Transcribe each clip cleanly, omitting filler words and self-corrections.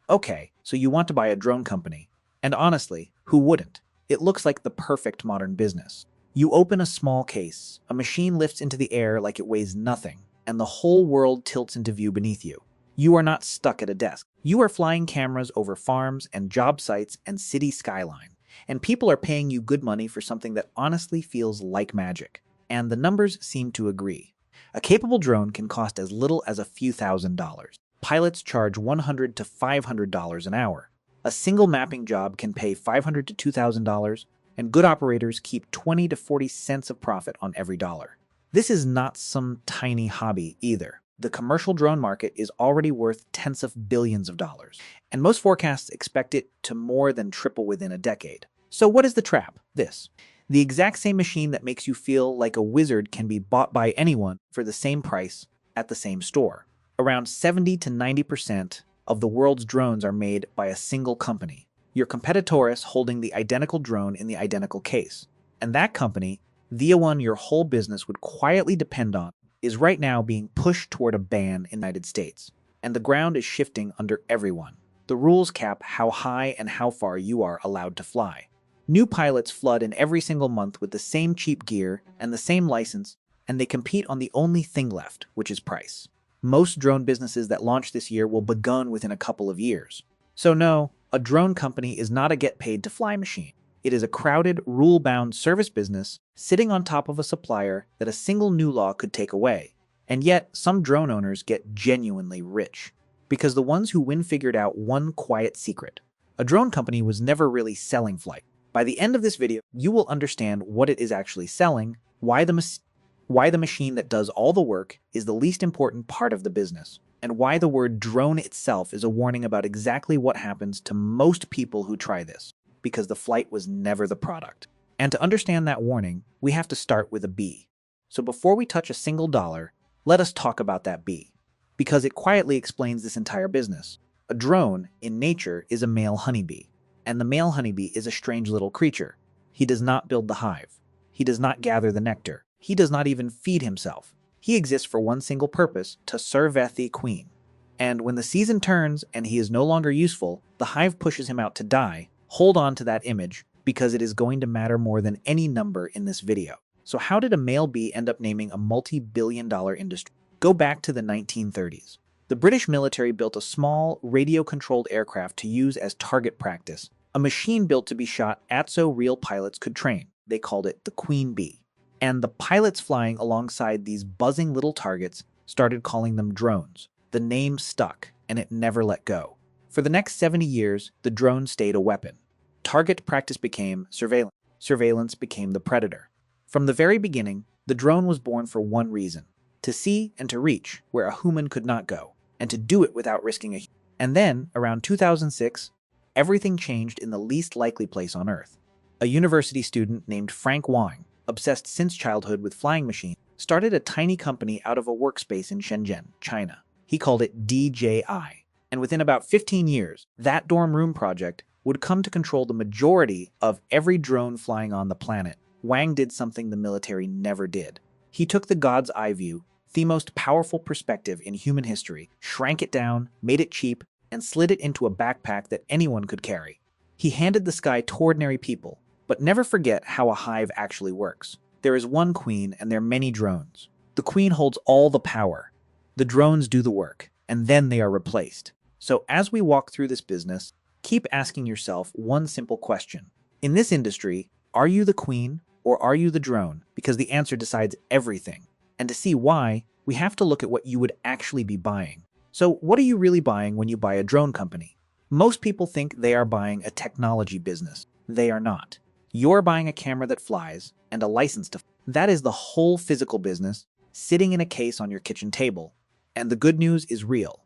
Okay, so you want to buy a drone company. And honestly, who wouldn't? It looks like the perfect modern business. You open a small case, a machine lifts into the air like it weighs nothing, and the whole world tilts into view beneath you. You are not stuck at a desk. You are flying cameras over farms and job sites and city skyline. And people are paying you good money for something that honestly feels like magic. And the numbers seem to agree. A capable drone can cost as little as a few $1,000s. Pilots charge $100 to $500 an hour. A single mapping job can pay $500 to $2,000, and good operators keep 20 to 40 cents of profit on every dollar. This is not some tiny hobby either. The commercial drone market is already worth tens of billions of dollars, and most forecasts expect it to more than triple within a decade. So what is the trap? This. The exact same machine that makes you feel like a wizard can be bought by anyone for the same price at the same store. Around 70 to 90% of the world's drones are made by a single company. Your competitor is holding the identical drone in the identical case. And that company, the one your whole business would quietly depend on, is right now being pushed toward a ban in the United States. And the ground is shifting under everyone. The rules cap how high and how far you are allowed to fly. New pilots flood in every single month with the same cheap gear and the same license, and they compete on the only thing left, which is price. Most drone businesses that launch this year will begun within a couple of years. So no, a drone company is not a get-paid-to-fly machine. It is a crowded, rule-bound service business sitting on top of a supplier that a single new law could take away. And yet, some drone owners get genuinely rich. Because the ones who win figured out one quiet secret. A drone company was never really selling flight. By the end of this video, you will understand what it is actually selling, why the machine that does all the work is the least important part of the business, and why the word drone itself is a warning about exactly what happens to most people who try this, because the flight was never the product. And to understand that warning, we have to start with a bee. So before we touch a single dollar, let us talk about that bee, because it quietly explains this entire business. A drone, in nature, is a male honeybee. And the male honeybee is a strange little creature. He does not build the hive. He does not gather the nectar. He does not even feed himself. He exists for one single purpose, to serve the queen. And when the season turns and he is no longer useful, the hive pushes him out to die. Hold on to that image, because it is going to matter more than any number in this video. So how did a male bee end up naming a multi-billion-dollar industry? Go back to the 1930s. The British military built a small, radio-controlled aircraft to use as target practice, a machine built to be shot at so real pilots could train. They called it the Queen Bee. And the pilots flying alongside these buzzing little targets started calling them drones. The name stuck, and it never let go. For the next 70 years, the drone stayed a weapon. Target practice became surveillance. Surveillance became the predator. From the very beginning, the drone was born for one reason: to see and to reach where a human could not go, and to do it without risking a human. And then, around 2006, everything changed in the least likely place on Earth. A university student named Frank Wang, obsessed since childhood with flying machines, started a tiny company out of a workspace in Shenzhen, China. He called it DJI. And within about 15 years, that dorm room project would come to control the majority of every drone flying on the planet. Wang did something the military never did. He took the God's eye view, the most powerful perspective in human history, shrank it down, made it cheap, and slid it into a backpack that anyone could carry. He handed the sky to ordinary people, but never forget how a hive actually works. There is one queen and there are many drones. The queen holds all the power. The drones do the work, and then they are replaced. So as we walk through this business, keep asking yourself one simple question. In this industry, are you the queen or are you the drone? Because the answer decides everything. And to see why, we have to look at what you would actually be buying. So what are you really buying when you buy a drone company? Most people think they are buying a technology business. They are not. You're buying a camera that flies and a license to fly. That is the whole physical business sitting in a case on your kitchen table. And the good news is real.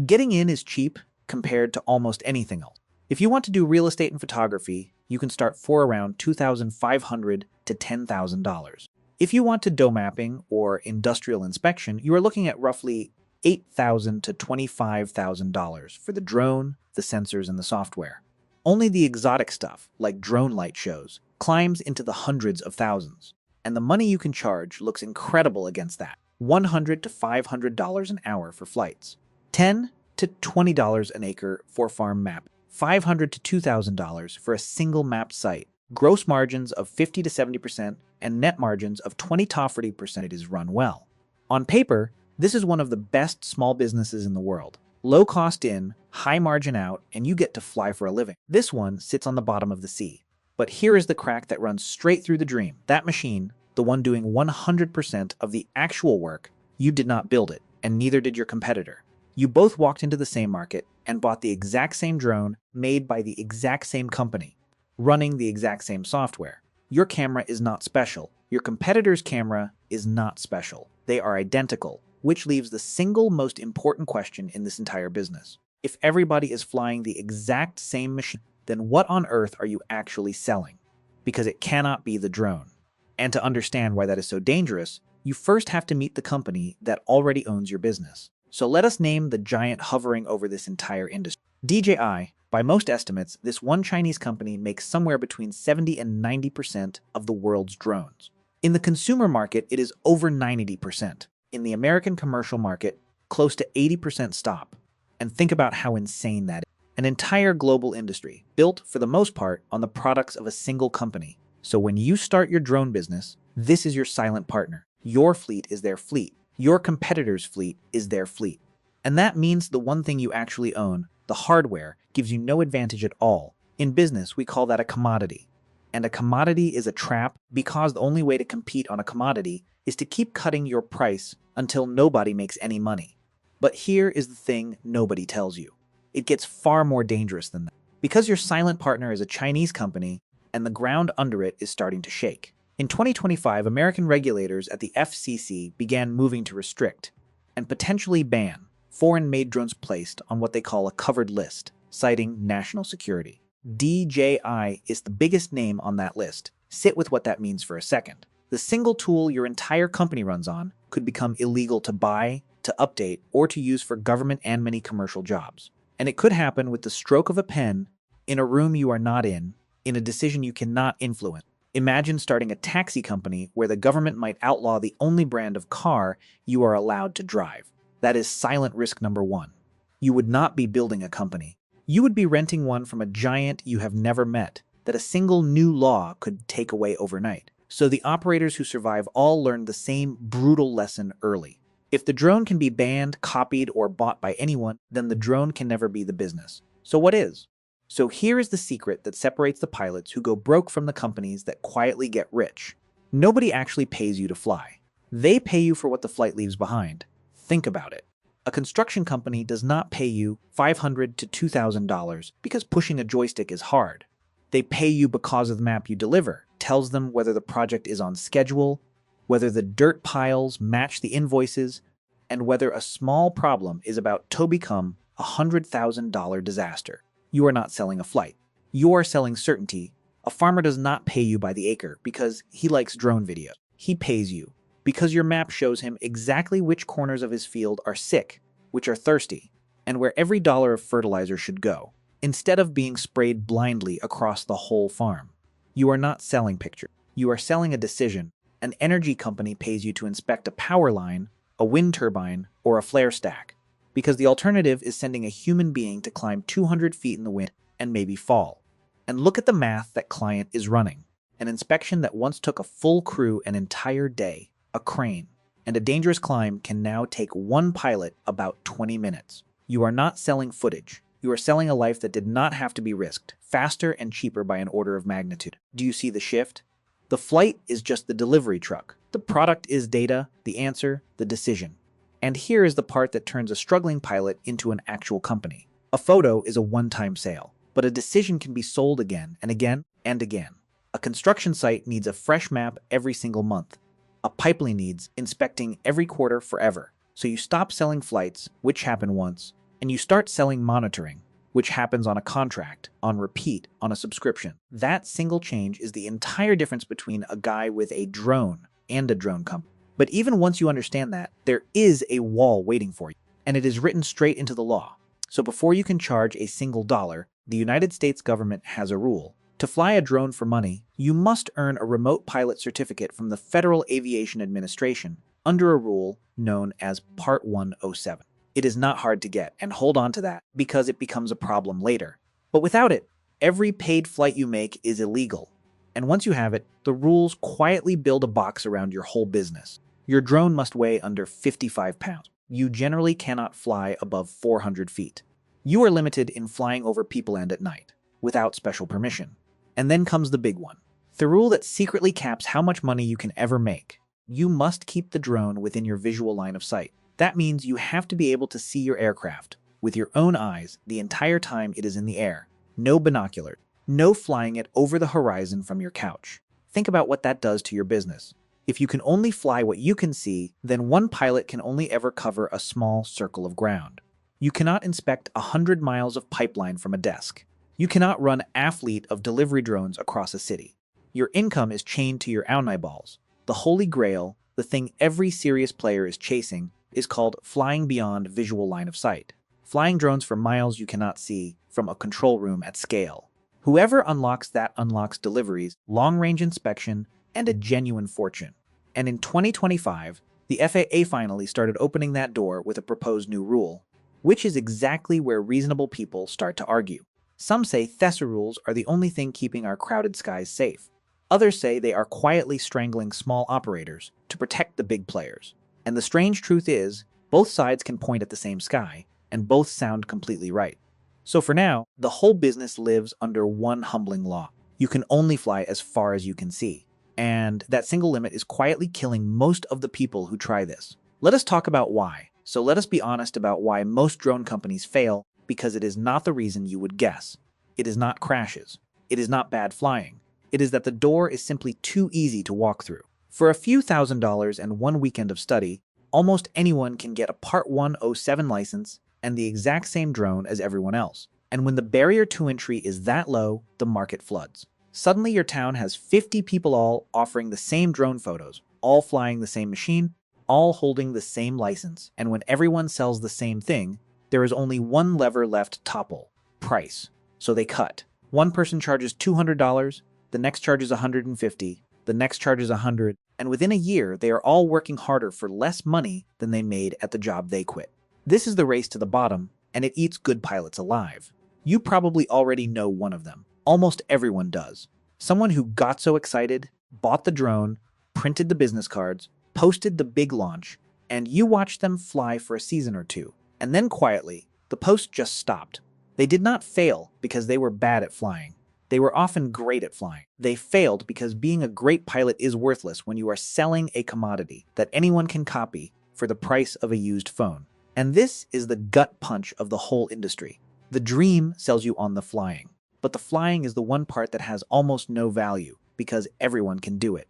Getting in is cheap compared to almost anything else. If you want to do real estate and photography, you can start for around $2,500 to $10,000. If you want to do mapping or industrial inspection, you are looking at roughly $8,000 to $25,000 for the drone, the sensors, and the software. Only the exotic stuff, like drone light shows, climbs into the hundreds of thousands. And the money you can charge looks incredible against that. $100 to $500 an hour for flights. 10 to $20 an acre for farm map, $500 to $2,000 for a single mapped site, gross margins of 50 to 70%, and net margins of 20 to 40% it is run well. On paper, this is one of the best small businesses in the world. Low cost in, high margin out, and you get to fly for a living. This one sits on the bottom of the sea. But here is the crack that runs straight through the dream. That machine, the one doing 100% of the actual work, you did not build it, and neither did your competitor. You both walked into the same market and bought the exact same drone made by the exact same company, running the exact same software. Your camera is not special. Your competitor's camera is not special. They are identical, which leaves the single most important question in this entire business. If everybody is flying the exact same machine, then what on earth are you actually selling? Because it cannot be the drone. And to understand why that is so dangerous, you first have to meet the company that already owns your business. So let us name the giant hovering over this entire industry. DJI. By most estimates, this one Chinese company makes somewhere between 70 and 90% of the world's drones. In the consumer market, it is over 90%. In the American commercial market, close to 80% stop. And think about how insane that is. An entire global industry, built for the most part on the products of a single company. So when you start your drone business, this is your silent partner. Your fleet is their fleet. Your competitor's fleet is their fleet. And that means the one thing you actually own, the hardware, gives you no advantage at all. In business, we call that a commodity. And a commodity is a trap because the only way to compete on a commodity is to keep cutting your price until nobody makes any money. But here is the thing nobody tells you. It gets far more dangerous than that. Because your silent partner is a Chinese company and the ground under it is starting to shake. In 2025, American regulators at the FCC began moving to restrict and potentially ban foreign-made drones placed on what they call a covered list, citing national security. DJI is the biggest name on that list. Sit with what that means for a second. The single tool your entire company runs on could become illegal to buy, to update, or to use for government and many commercial jobs. And it could happen with the stroke of a pen, in a room you are not in a decision you cannot influence. Imagine starting a taxi company where the government might outlaw the only brand of car you are allowed to drive. That is silent risk number one. You would not be building a company. You would be renting one from a giant you have never met that a single new law could take away overnight. So the operators who survive all learned the same brutal lesson early. If the drone can be banned, copied, or bought by anyone, then the drone can never be the business. So what is? So here is the secret that separates the pilots who go broke from the companies that quietly get rich. Nobody actually pays you to fly. They pay you for what the flight leaves behind. Think about it. A construction company does not pay you $500 to $2,000 because pushing a joystick is hard. They pay you because of the map you deliver, tells them whether the project is on schedule, whether the dirt piles match the invoices, and whether a small problem is about to become a $100,000 disaster. You are not selling a flight. You are selling certainty. A farmer does not pay you by the acre because he likes drone videos. He pays you because your map shows him exactly which corners of his field are sick, which are thirsty, and where every dollar of fertilizer should go, instead of being sprayed blindly across the whole farm. You are not selling pictures. You are selling a decision. An energy company pays you to inspect a power line, a wind turbine, or a flare stack, because the alternative is sending a human being to climb 200 feet in the wind and maybe fall. And look at the math that client is running. An inspection that once took a full crew an entire day, a crane, and a dangerous climb can now take one pilot about 20 minutes. You are not selling footage. You are selling a life that did not have to be risked, faster and cheaper by an order of magnitude. Do you see the shift? The flight is just the delivery truck. The product is data, the answer, the decision. And here is the part that turns a struggling pilot into an actual company. A photo is a one-time sale, but a decision can be sold again and again and again. A construction site needs a fresh map every single month. A pipeline needs inspecting every quarter forever. So you stop selling flights, which happen once, and you start selling monitoring, which happens on a contract, on repeat, on a subscription. That single change is the entire difference between a guy with a drone and a drone company. But even once you understand that, there is a wall waiting for you, and it is written straight into the law. So before you can charge a single dollar, the United States government has a rule. To fly a drone for money, you must earn a remote pilot certificate from the Federal Aviation Administration under a rule known as Part 107. It is not hard to get, and hold on to that because it becomes a problem later. But without it, every paid flight you make is illegal. And once you have it, the rules quietly build a box around your whole business. Your drone must weigh under 55 pounds. You generally cannot fly above 400 feet. You are limited in flying over people and at night, without special permission. And then comes the big one. The rule that secretly caps how much money you can ever make. You must keep the drone within your visual line of sight. That means you have to be able to see your aircraft with your own eyes the entire time it is in the air. No binoculars. No flying it over the horizon from your couch. Think about what that does to your business. If you can only fly what you can see, then one pilot can only ever cover a small circle of ground. You cannot inspect 100 miles of pipeline from a desk. You cannot run a fleet of delivery drones across a city. Your income is chained to your own eyeballs. The holy grail, the thing every serious player is chasing, is called flying beyond visual line of sight. Flying drones for miles you cannot see from a control room at scale. Whoever unlocks that unlocks deliveries, long-range inspection, and a genuine fortune. And in 2025, the FAA finally started opening that door with a proposed new rule, which is exactly where reasonable people start to argue. Some say THESA rules are the only thing keeping our crowded skies safe. Others say they are quietly strangling small operators to protect the big players. And the strange truth is, both sides can point at the same sky, and both sound completely right. So for now, the whole business lives under one humbling law. You can only fly as far as you can see. And that single limit is quietly killing most of the people who try this. Let us talk about why. So let us be honest about why most drone companies fail, because it is not the reason you would guess. It is not crashes. It is not bad flying. It is that the door is simply too easy to walk through. For a few $1,000s and one weekend of study, almost anyone can get a Part 107 license and the exact same drone as everyone else. And when the barrier to entry is that low, the market floods. Suddenly your town has 50 people all offering the same drone photos, all flying the same machine, all holding the same license. And when everyone sells the same thing, there is only one lever left to topple: price. So they cut. One person charges $200, the next charges $150, the next charges $100, and within a year they are all working harder for less money than they made at the job they quit. This is the race to the bottom, and it eats good pilots alive. You probably already know one of them. Almost everyone does. Someone who got so excited, bought the drone, printed the business cards, posted the big launch, and you watched them fly for a season or two. And then quietly, the post just stopped. They did not fail because they were bad at flying. They were often great at flying. They failed because being a great pilot is worthless when you are selling a commodity that anyone can copy for the price of a used phone. And this is the gut punch of the whole industry. The dream sells you on the flying, but the flying is the one part that has almost no value because everyone can do it.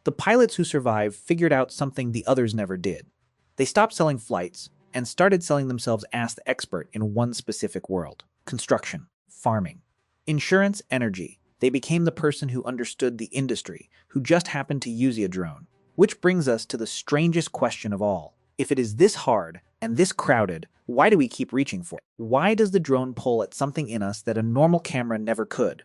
The pilots who survived figured out something the others never did. They stopped selling flights and started selling themselves as the expert in one specific world: construction, farming, insurance, energy. They became the person who understood the industry, who just happened to use a drone. Which brings us to the strangest question of all. If it is this hard and this crowded, why do we keep reaching for it? Why does the drone pull at something in us that a normal camera never could?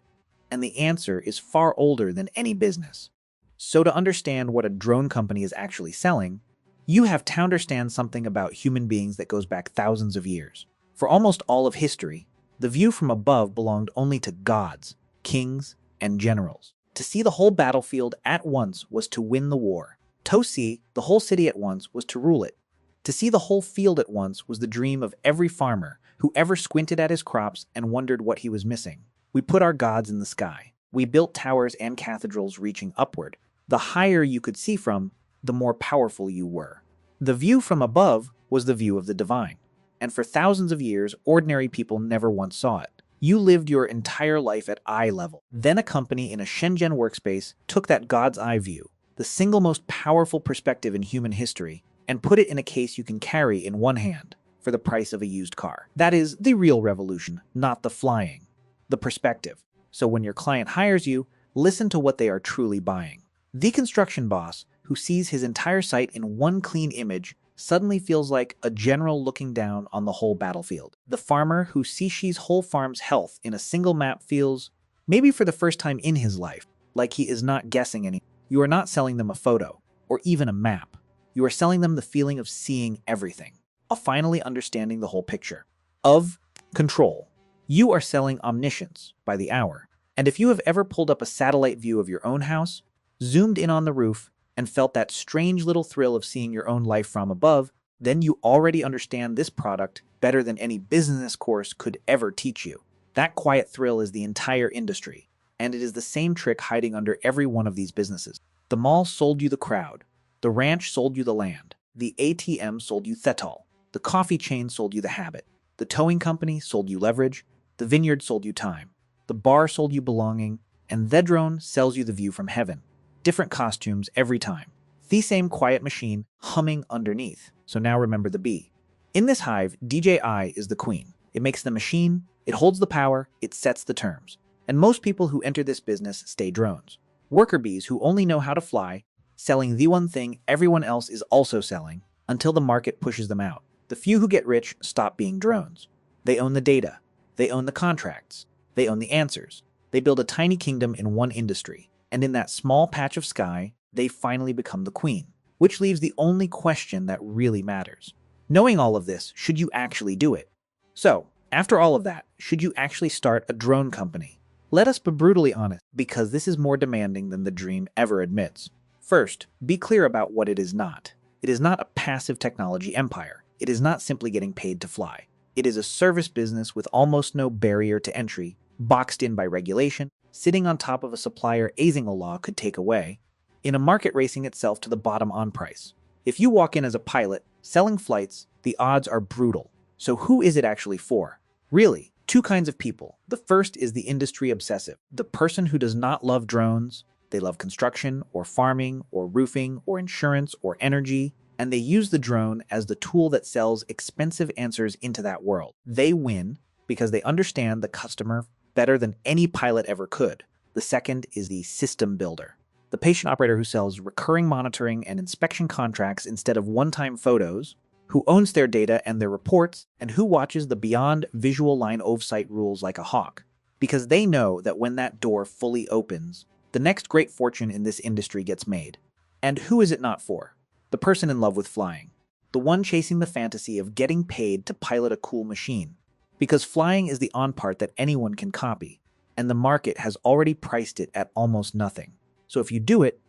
And the answer is far older than any business. So to understand what a drone company is actually selling, you have to understand something about human beings that goes back thousands of years. For almost all of history, the view from above belonged only to gods, kings, and generals. To see the whole battlefield at once was to win the war. To see the whole city at once was to rule it. To see the whole field at once was the dream of every farmer who ever squinted at his crops and wondered what he was missing. We put our gods in the sky. We built towers and cathedrals reaching upward. The higher you could see from, the more powerful you were. The view from above was the view of the divine. And for thousands of years, ordinary people never once saw it. You lived your entire life at eye level. Then a company in a Shenzhen workspace took that God's eye view, the single most powerful perspective in human history, and put it in a case you can carry in one hand for the price of a used car. That is the real revolution, not the flying. The perspective. So when your client hires you, listen to what they are truly buying. The construction boss, who sees his entire site in one clean image, suddenly feels like a general looking down on the whole battlefield. The farmer who sees his whole farm's health in a single map feels, maybe for the first time in his life, like he is not guessing any. You are not selling them a photo, or even a map. You are selling them the feeling of seeing everything. finally understanding the whole picture. Of control. You are selling omniscience by the hour. And if you have ever pulled up a satellite view of your own house, zoomed in on the roof, and felt that strange little thrill of seeing your own life from above, then you already understand this product better than any business course could ever teach you. That quiet thrill is the entire industry, and it is the same trick hiding under every one of these businesses. The mall sold you the crowd. The ranch sold you the land. The ATM sold you Thetol. The coffee chain sold you the habit. The towing company sold you leverage. The vineyard sold you time. The bar sold you belonging. And the drone sells you the view from heaven. Different costumes every time. The same quiet machine humming underneath. So now remember the B. In this hive, DJI is the queen. It makes the machine, it holds the power, it sets the terms. And most people who enter this business stay drones. Worker bees who only know how to fly, selling the one thing everyone else is also selling until the market pushes them out. The few who get rich stop being drones. They own the data. They own the contracts. They own the answers. They build a tiny kingdom in one industry. And in that small patch of sky, they finally become the queen. Which leaves the only question that really matters. Knowing all of this, should you actually do it? So, after all of that, should you actually start a drone company? Let us be brutally honest, because this is more demanding than the dream ever admits. First, be clear about what it is not. It is not a passive technology empire. It is not simply getting paid to fly. It is a service business with almost no barrier to entry, boxed in by regulation, sitting on top of a supplier easing a law could take away, in a market racing itself to the bottom on price. If you walk in as a pilot, selling flights, the odds are brutal. So who is it actually for? Really, two kinds of people. The first is the industry obsessive, the person who does not love drones. They love construction, or farming, or roofing, or insurance, or energy, and they use the drone as the tool that sells expensive answers into that world. They win because they understand the customer better than any pilot ever could. The second is the system builder, the patient operator who sells recurring monitoring and inspection contracts instead of one-time photos, who owns their data and their reports, and who watches the beyond visual line oversight rules like a hawk. Because they know that when that door fully opens, the next great fortune in this industry gets made. And who is it not for? The person in love with flying. The one chasing the fantasy of getting paid to pilot a cool machine. Because flying is the on part that anyone can copy, and the market has already priced it at almost nothing. So if you do it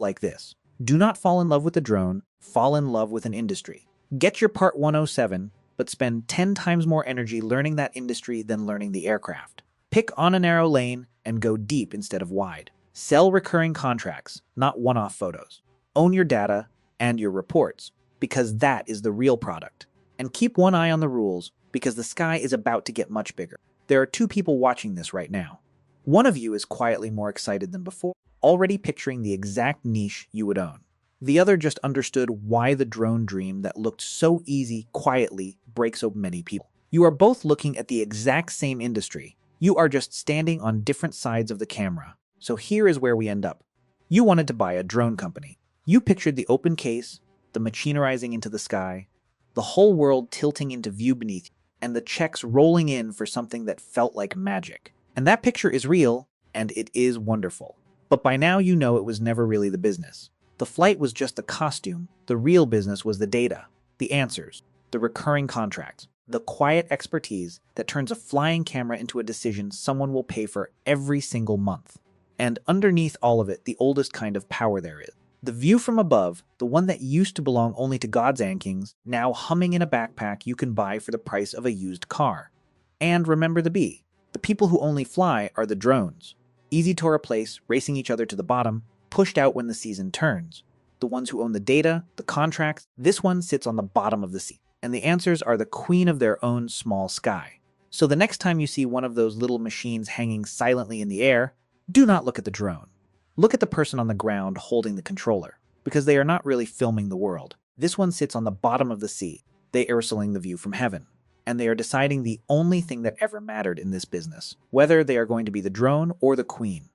like this. Do not fall in love with the drone, fall in love with an industry. Get your Part 107, but spend 10 times more energy learning that industry than learning the aircraft. Pick on a narrow lane and go deep instead of wide. Sell recurring contracts, not one-off photos. Own your data and your reports, because that is the real product. And keep one eye on the rules, because the sky is about to get much bigger. There are two people watching this right now. One of you is quietly more excited than before, already picturing the exact niche you would own. The other just understood why the drone dream that looked so easy quietly breaks so many people. You are both looking at the exact same industry. You are just standing on different sides of the camera. So here is where we end up. You wanted to buy a drone company. You pictured the open case, the machinerizing into the sky, the whole world tilting into view beneath you, and the checks rolling in for something that felt like magic. And that picture is real, and it is wonderful. But by now you know it was never really the business. The flight was just the costume. The real business was the data, the answers, the recurring contracts, the quiet expertise that turns a flying camera into a decision someone will pay for every single month. And underneath all of it, the oldest kind of power there is. The view from above, the one that used to belong only to God's ankings, now humming in a backpack you can buy for the price of a used car. And remember the B. The people who only fly are the drones. Easy to replace, racing each other to the bottom, pushed out when the season turns. The ones who own the data, the contracts, this one sits on the bottom of the sea. And the answers are the queen of their own small sky. So the next time you see one of those little machines hanging silently in the air, do not look at the drone. Look at the person on the ground holding the controller, because they are not really filming the world. This one sits on the bottom of the sea. They are selling the view from heaven. And they are deciding the only thing that ever mattered in this business, whether they are going to be the drone or the queen.